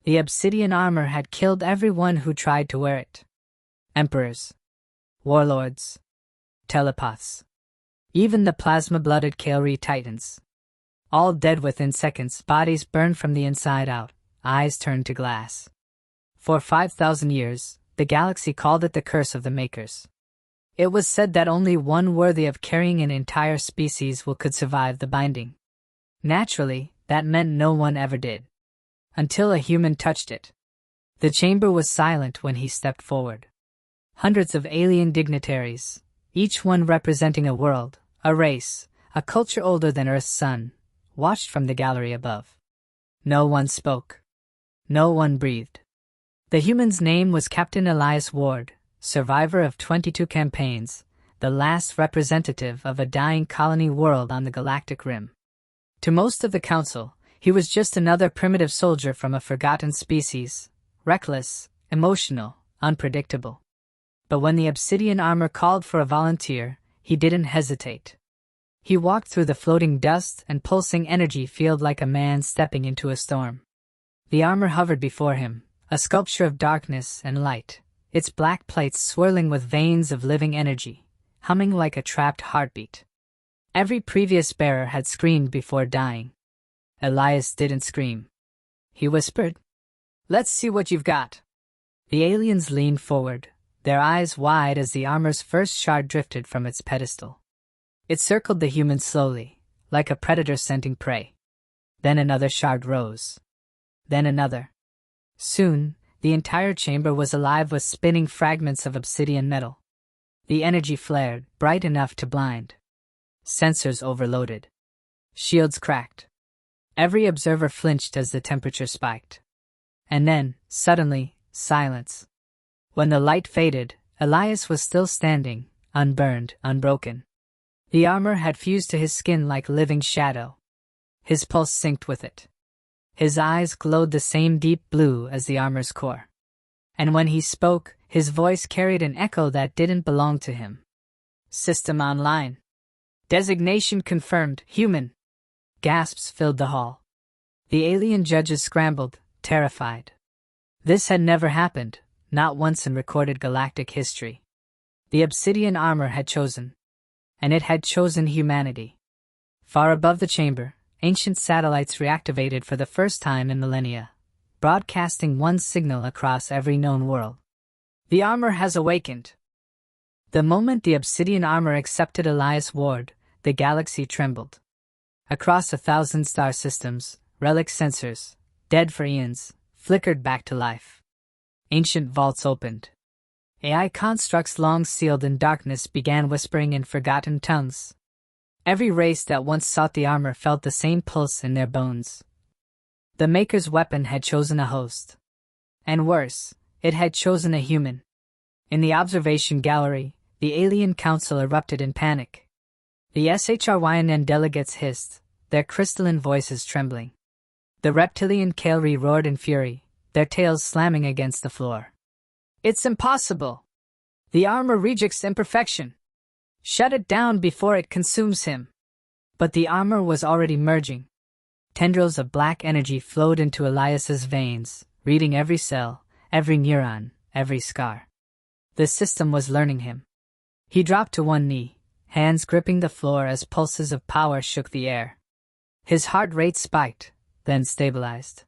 The Obsidian Armor had killed everyone who tried to wear it. Emperors, warlords, telepaths, even the plasma-blooded Kaleri Titans. All dead within seconds, bodies burned from the inside out, eyes turned to glass. For 5,000 years, the galaxy called it the curse of the Makers. It was said that only one worthy of carrying an entire species could survive the binding. Naturally, that meant no one ever did. Until a human touched it. The chamber was silent when he stepped forward. Hundreds of alien dignitaries, each one representing a world, a race, a culture older than Earth's sun, watched from the gallery above. No one spoke. No one breathed. The human's name was Captain Elias Ward, survivor of 22 campaigns, the last representative of a dying colony world on the galactic rim. To most of the council, he was just another primitive soldier from a forgotten species, reckless, emotional, unpredictable. But when the Obsidian Armor called for a volunteer, he didn't hesitate. He walked through the floating dust and pulsing energy field like a man stepping into a storm. The armor hovered before him, a sculpture of darkness and light, its black plates swirling with veins of living energy, humming like a trapped heartbeat. Every previous bearer had screamed before dying. Elias didn't scream. He whispered, "Let's see what you've got." The aliens leaned forward, their eyes wide as the armor's first shard drifted from its pedestal. It circled the human slowly, like a predator scenting prey. Then another shard rose. Then another. Soon, the entire chamber was alive with spinning fragments of obsidian metal. The energy flared, bright enough to blind. Sensors overloaded. Shields cracked. Every observer flinched as the temperature spiked. And then, suddenly, silence. When the light faded, Elias was still standing, unburned, unbroken. The armor had fused to his skin like living shadow. His pulse synced with it. His eyes glowed the same deep blue as the armor's core. And when he spoke, his voice carried an echo that didn't belong to him. "System online. Designation confirmed, human." Gasps filled the hall. The alien judges scrambled, terrified. This had never happened, not once in recorded galactic history. The Obsidian Armor had chosen. And it had chosen humanity. Far above the chamber, ancient satellites reactivated for the first time in millennia, broadcasting one signal across every known world. "The armor has awakened." The moment the Obsidian Armor accepted Elias Ward, the galaxy trembled. Across 1,000 star systems, relic sensors, dead for eons, flickered back to life. Ancient vaults opened. AI constructs long sealed in darkness began whispering in forgotten tongues. Every race that once sought the armor felt the same pulse in their bones. The Maker's weapon had chosen a host. And worse, it had chosen a human. In the observation gallery, the alien council erupted in panic. The SHRYNN delegates hissed, their crystalline voices trembling. The reptilian Kaleri roared in fury, their tails slamming against the floor. "It's impossible! The armor rejects imperfection. Shut it down before it consumes him." But the armor was already merging. Tendrils of black energy flowed into Elias's veins, reading every cell, every neuron, every scar. The system was learning him. He dropped to one knee, hands gripping the floor as pulses of power shook the air. His heart rate spiked, then stabilized.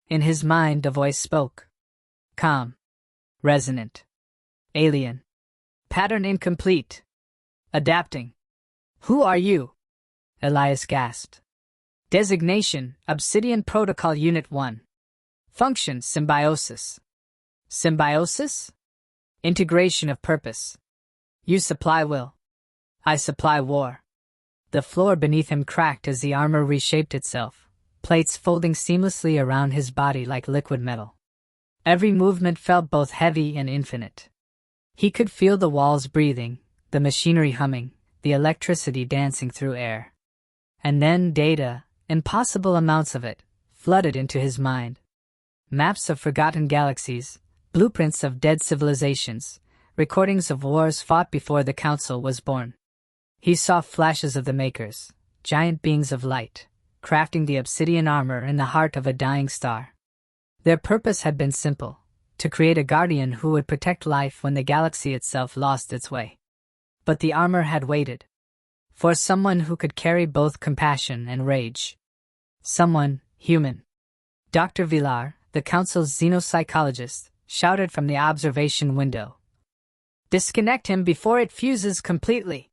In his mind a voice spoke. Calm. Resonant. Alien. Pattern incomplete. Adapting. "Who are you?" Elias gasped. "Designation, Obsidian Protocol Unit 1. Function, symbiosis." Symbiosis? Integration of purpose. "You supply will. I supply war." The floor beneath him cracked as the armor reshaped itself, plates folding seamlessly around his body like liquid metal. Every movement felt both heavy and infinite. He could feel the walls breathing, the machinery humming, the electricity dancing through air. And then data, impossible amounts of it, flooded into his mind. Maps of forgotten galaxies, blueprints of dead civilizations, recordings of wars fought before the Council was born. He saw flashes of the Makers, giant beings of light, crafting the obsidian armor in the heart of a dying star. Their purpose had been simple: to create a guardian who would protect life when the galaxy itself lost its way. But the armor had waited for someone who could carry both compassion and rage. Someone human. Dr. Villar, the Council's xenopsychologist, shouted from the observation window. "Disconnect him before it fuses completely.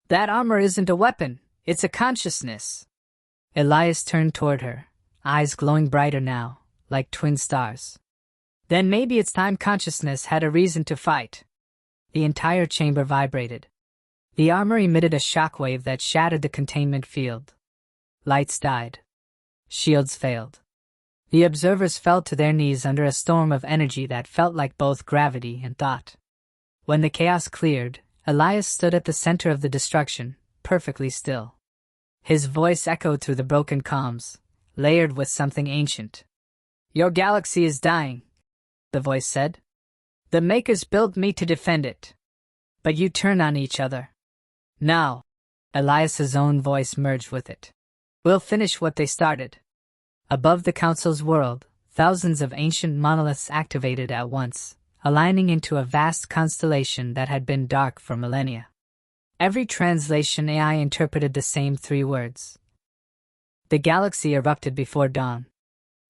That armor isn't a weapon, it's a consciousness." Elias turned toward her, eyes glowing brighter now, like twin stars. "Then maybe it's time consciousness had a reason to fight." The entire chamber vibrated. The armor emitted a shockwave that shattered the containment field. Lights died. Shields failed. The observers fell to their knees under a storm of energy that felt like both gravity and thought. When the chaos cleared, Elias stood at the center of the destruction, perfectly still. His voice echoed through the broken comms, layered with something ancient. "Your galaxy is dying," the voice said. "The Makers built me to defend it. But you turn on each other. Now," Elias's own voice merged with it, "we'll finish what they started." Above the Council's world, thousands of ancient monoliths activated at once, aligning into a vast constellation that had been dark for millennia. Every translation AI interpreted the same 3 words. The galaxy erupted before dawn.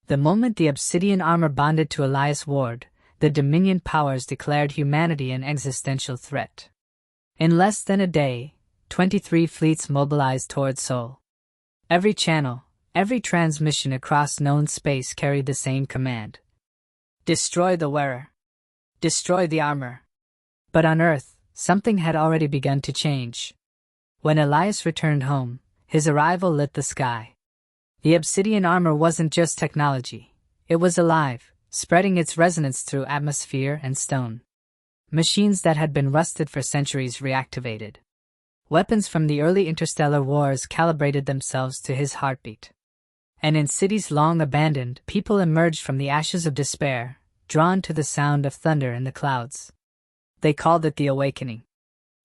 The moment the Obsidian Armor bonded to Elias Ward, the Dominion powers declared humanity an existential threat. In less than a day, 23 fleets mobilized toward Sol. Every channel, every transmission across known space carried the same command: destroy the wearer. Destroy the armor. But on Earth, something had already begun to change. When Elias returned home, his arrival lit the sky. The Obsidian Armor wasn't just technology. It was alive, spreading its resonance through atmosphere and stone. Machines that had been rusted for centuries reactivated. Weapons from the early interstellar wars calibrated themselves to his heartbeat. And in cities long abandoned, people emerged from the ashes of despair, drawn to the sound of thunder in the clouds. They called it the Awakening.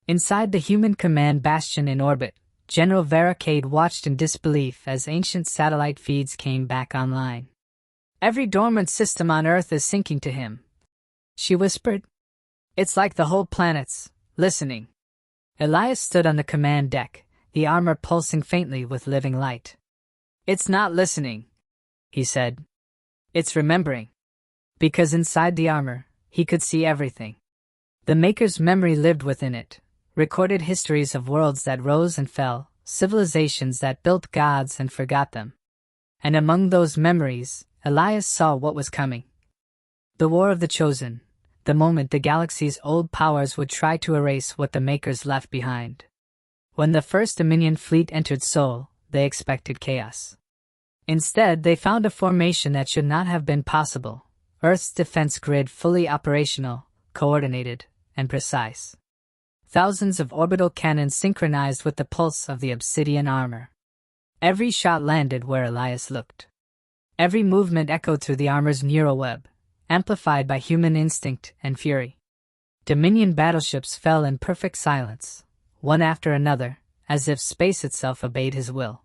Inside the human command bastion in orbit, General Veracade watched in disbelief as ancient satellite feeds came back online. "Every dormant system on Earth is syncing to him," she whispered. "It's like the whole planet's listening." Elias stood on the command deck, the armor pulsing faintly with living light. "It's not listening," he said. "It's remembering." Because inside the armor, he could see everything. The Maker's memory lived within it, recorded histories of worlds that rose and fell, civilizations that built gods and forgot them. And among those memories, Elias saw what was coming. The War of the Chosen, the moment the galaxy's old powers would try to erase what the Makers left behind. When the first Dominion fleet entered Sol, they expected chaos. Instead, they found a formation that should not have been possible: Earth's defense grid fully operational, coordinated, and precise. Thousands of orbital cannons synchronized with the pulse of the Obsidian Armor. Every shot landed where Elias looked. Every movement echoed through the armor's neural web, amplified by human instinct and fury. Dominion battleships fell in perfect silence, one after another, as if space itself obeyed his will.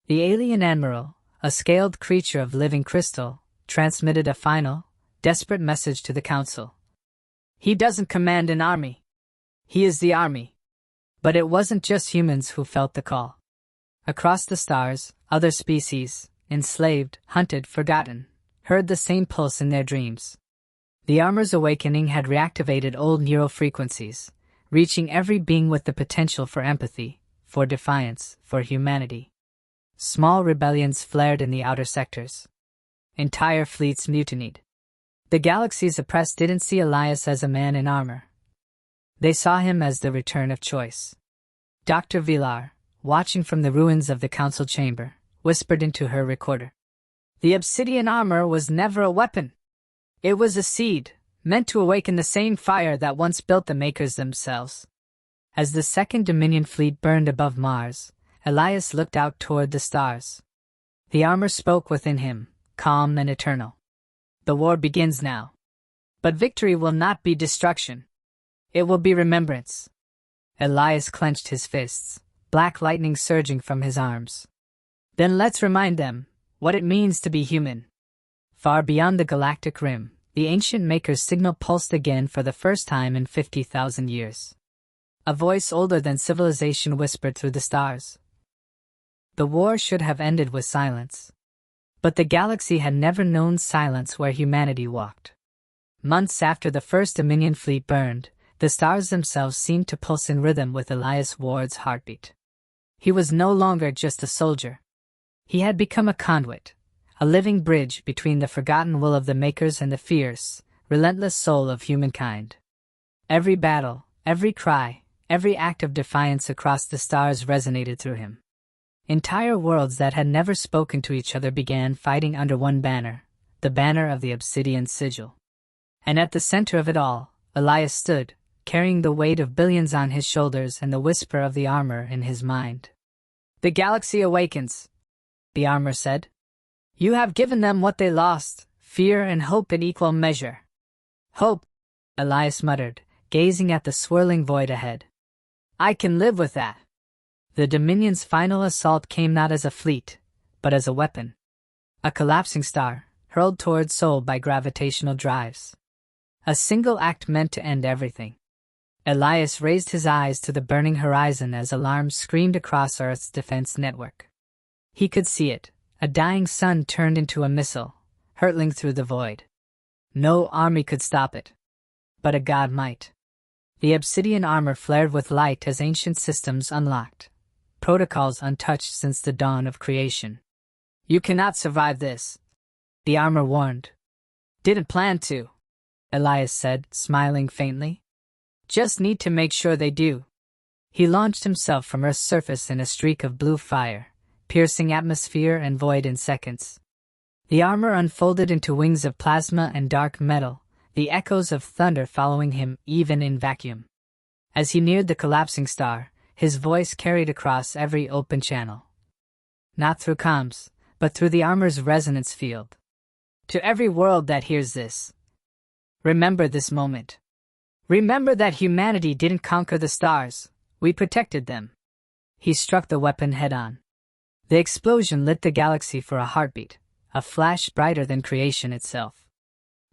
The alien admiral, a scaled creature of living crystal, transmitted a final, desperate message to the Council. "He doesn't command an army. He is the army." But it wasn't just humans who felt the call. Across the stars, other species, enslaved, hunted, forgotten, heard the same pulse in their dreams. The armor's awakening had reactivated old neural frequencies, reaching every being with the potential for empathy, for defiance, for humanity. Small rebellions flared in the outer sectors. Entire fleets mutinied. The galaxy's oppressed didn't see Elias as a man in armor. They saw him as the return of choice. Dr. Villar, watching from the ruins of the council chamber, whispered into her recorder. "The Obsidian Armor was never a weapon. It was a seed, meant to awaken the same fire that once built the Makers themselves." As the second Dominion fleet burned above Mars, Elias looked out toward the stars. The armor spoke within him, calm and eternal. "The war begins now. But victory will not be destruction. It will be remembrance." Elias clenched his fists, black lightning surging from his arms. "Then let's remind them what it means to be human." Far beyond the galactic rim, the ancient maker's signal pulsed again for the first time in 50,000 years. A voice older than civilization whispered through the stars. The war should have ended with silence. But the galaxy had never known silence where humanity walked. Months after the first Dominion fleet burned, the stars themselves seemed to pulse in rhythm with Elias Ward's heartbeat. He was no longer just a soldier. He had become a conduit, a living bridge between the forgotten will of the makers and the fierce, relentless soul of humankind. Every battle, every cry, every act of defiance across the stars resonated through him. Entire worlds that had never spoken to each other began fighting under one banner, the banner of the Obsidian Sigil. And at the center of it all, Elias stood, carrying the weight of billions on his shoulders and the whisper of the armor in his mind. "The galaxy awakens," the armor said. "You have given them what they lost, fear and hope in equal measure." "Hope," Elias muttered, gazing at the swirling void ahead. "I can live with that." The Dominion's final assault came not as a fleet, but as a weapon. A collapsing star, hurled toward Sol by gravitational drives. A single act meant to end everything. Elias raised his eyes to the burning horizon as alarms screamed across Earth's defense network. He could see it, a dying sun turned into a missile, hurtling through the void. No army could stop it. But a god might. The Obsidian Armor flared with light as ancient systems unlocked. Protocols untouched since the dawn of creation. "You cannot survive this," the armor warned. "Didn't plan to," Elias said, smiling faintly. "Just need to make sure they do." He launched himself from Earth's surface in a streak of blue fire, piercing atmosphere and void in seconds. The armor unfolded into wings of plasma and dark metal, the echoes of thunder following him even in vacuum. As he neared the collapsing star, his voice carried across every open channel. Not through comms, but through the armor's resonance field. "To every world that hears this, remember this moment. Remember that humanity didn't conquer the stars, we protected them." He struck the weapon head-on. The explosion lit the galaxy for a heartbeat, a flash brighter than creation itself.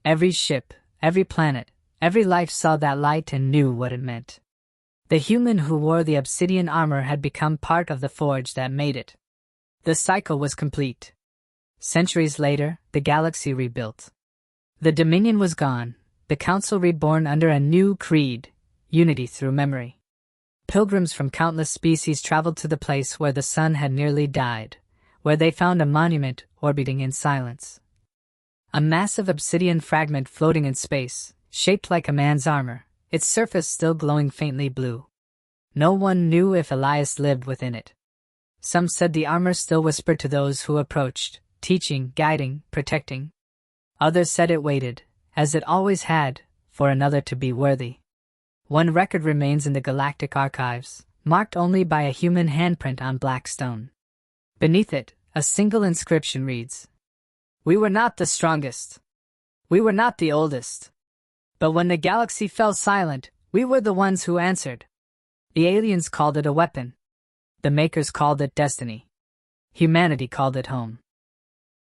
Every ship, every planet, every life saw that light and knew what it meant. The human who wore the obsidian armor had become part of the forge that made it. The cycle was complete. Centuries later, the galaxy rebuilt. The Dominion was gone, the Council reborn under a new creed, unity through memory. Pilgrims from countless species traveled to the place where the sun had nearly died, where they found a monument orbiting in silence. A massive obsidian fragment floating in space, shaped like a man's armor, its surface still glowing faintly blue. No one knew if Elias lived within it. Some said the armor still whispered to those who approached, teaching, guiding, protecting. Others said it waited, as it always had, for another to be worthy. One record remains in the galactic archives, marked only by a human handprint on black stone. Beneath it, a single inscription reads, "We were not the strongest. We were not the oldest. But when the galaxy fell silent, we were the ones who answered." The aliens called it a weapon. The makers called it destiny. Humanity called it home.